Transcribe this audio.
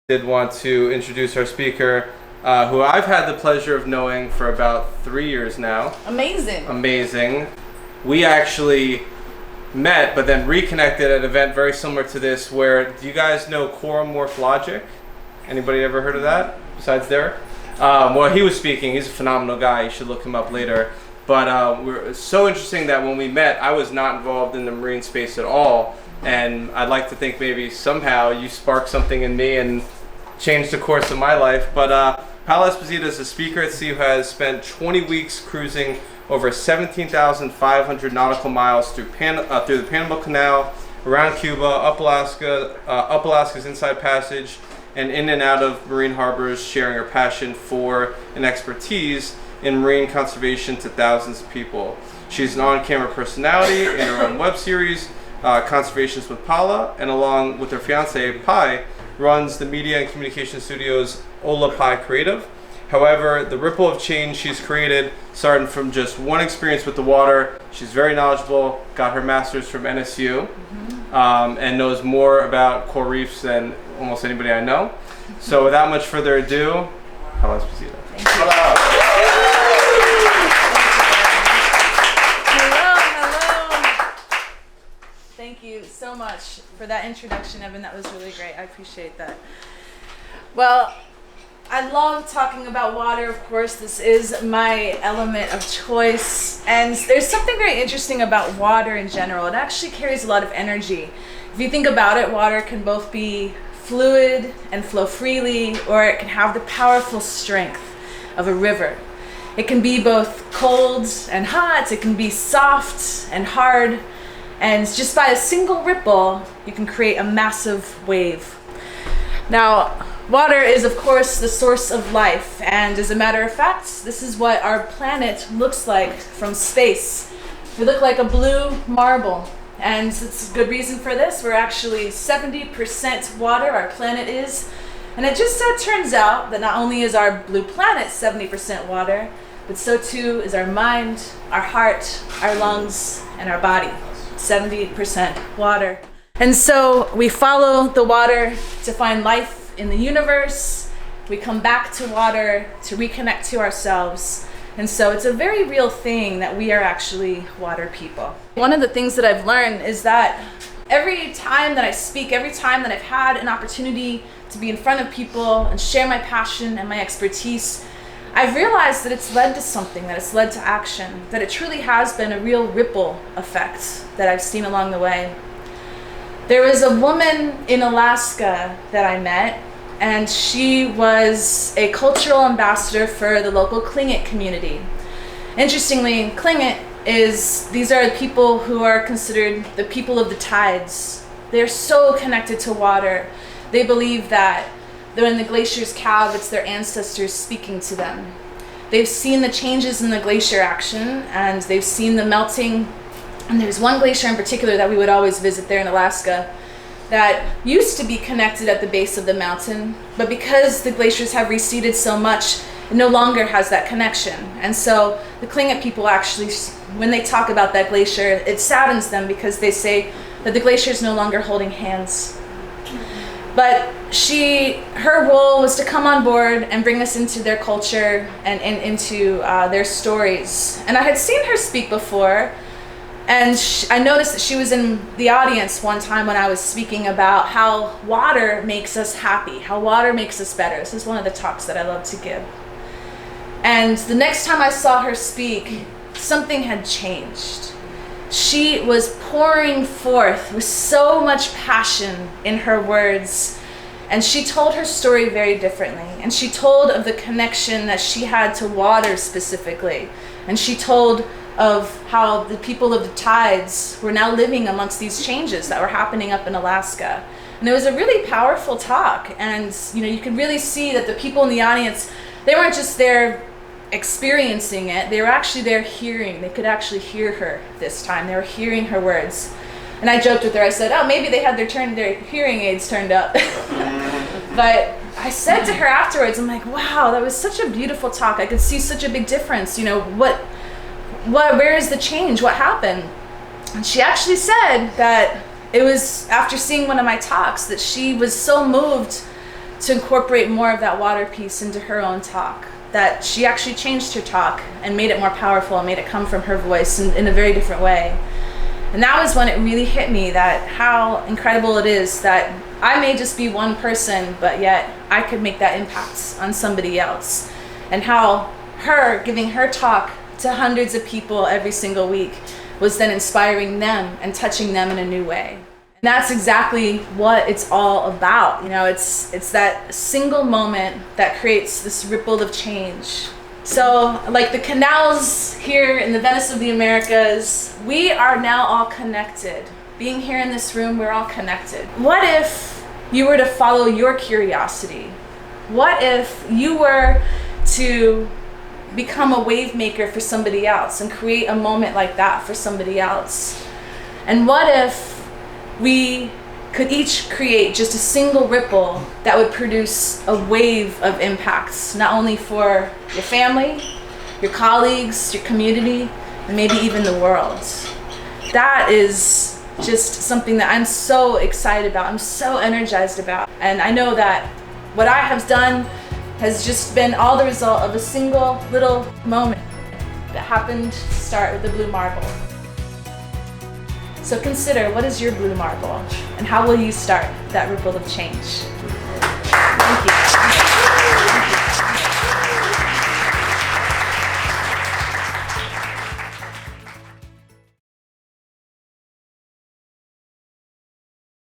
Did want to introduce our speaker, who I've had the pleasure of knowing for about 3 years now. Amazing. We actually met, but then reconnected at an event very similar to this, where, do you guys know Quorumorph Logic? Anybody ever heard of that, besides Derek? Well, he was speaking. He's a phenomenal guy. You should look him up later. But we're so interesting that when we met, I was not involved in the marine space at all. And I'd like to think maybe somehow you sparked something in me and changed the course of my life. But Paola Espitia is a speaker at sea who has spent 20 weeks cruising over 17,500 nautical miles through the Panama Canal, around Cuba, up Alaska's Inside Passage, and in and out of marine harbors, sharing her passion for and expertise in marine conservation to thousands of people. She's an on-camera personality in her own web series, Conservations with Paola, and along with her fiance, Pi, runs the media and communication studios Ola'pi Creative. However, the ripple of change she's created started from just one experience with the water. She's very knowledgeable, got her master's from NSU, and knows more about coral reefs than almost anybody I know. So without much further ado, Paola Espitia. Thank you. Hello. Thank you so much for that introduction, Evan. That was really great. I appreciate that. Well, I love talking about water. Of course, this is my element of choice. And there's something very interesting about water in general. It actually carries a lot of energy. If you think about it, water can both be fluid and flow freely, or it can have the powerful strength of a river. It can be both cold and hot. It can be soft and hard. And just by a single ripple, you can create a massive wave. Now, water is, of course, the source of life. And as a matter of fact, this is what our planet looks like from space. We look like a blue marble. And it's a good reason for this. We're actually 70% water, our planet is. And it just so turns out that not only is our blue planet 70% water, but so too is our mind, our heart, our lungs, and our body. 70% water. And so we follow the water to find life in the universe. We come back to water to reconnect to ourselves. And so it's a very real thing that we are actually water people. One of the things that I've learned is that every time that I speak, every time that I've had an opportunity to be in front of people and share my passion and my expertise, I've realized that it's led to something, that it's led to action, that it truly has been a real ripple effect that I've seen along the way. There was a woman in Alaska that I met, and she was a cultural ambassador for the local Tlingit community. Interestingly, Tlingit these are the people who are considered the people of the tides. They're so connected to water. They believe that when the glaciers calve, it's their ancestors speaking to them. They've seen the changes in the glacier action, and they've seen the melting. And there's one glacier in particular that we would always visit there in Alaska that used to be connected at the base of the mountain, but because the glaciers have receded so much, it no longer has that connection. And so the Tlingit people actually, when they talk about that glacier, it saddens them because they say that the glacier is no longer holding hands. But her role was to come on board and bring us into their culture and into their stories. And I had seen her speak before, and I noticed that she was in the audience one time when I was speaking about how water makes us happy, how water makes us better. This is one of the talks that I love to give. And the next time I saw her speak, something had changed. She was pouring forth with so much passion in her words. And she told her story very differently. And she told of the connection that she had to water specifically. And she told of how the people of the tides were now living amongst these changes that were happening up in Alaska. And it was a really powerful talk. And you could really see that the people in the audience, they weren't just there experiencing it, they were actually there hearing. They could actually hear her this time. They were hearing her words. And I joked with her, I said, oh, maybe they had their hearing aids turned up. But I said to her afterwards, I'm like, wow, that was such a beautiful talk. I could see such a big difference. Where is the change? What happened? And she actually said that it was after seeing one of my talks that she was so moved to incorporate more of that water piece into her own talk, that she actually changed her talk and made it more powerful and made it come from her voice in a very different way. And that was when it really hit me that how incredible it is that I may just be one person, but yet I could make that impact on somebody else. And how her giving her talk to hundreds of people every single week was then inspiring them and touching them in a new way. And that's exactly what it's all about. You know, it's that single moment that creates this ripple of change. So like the canals here in the Venice of the Americas, we are now all connected. Being here in this room, we're all connected. What if you were to follow your curiosity? What if you were to become a wave maker for somebody else and create a moment like that for somebody else? And what if we could each create just a single ripple that would produce a wave of impacts, not only for your family, your colleagues, your community, and maybe even the world? That is just something that I'm so excited about, I'm so energized about. And I know that what I have done has just been all the result of a single little moment that happened to start with the blue marble. So consider, what is your blue marble and how will you start that ripple of change?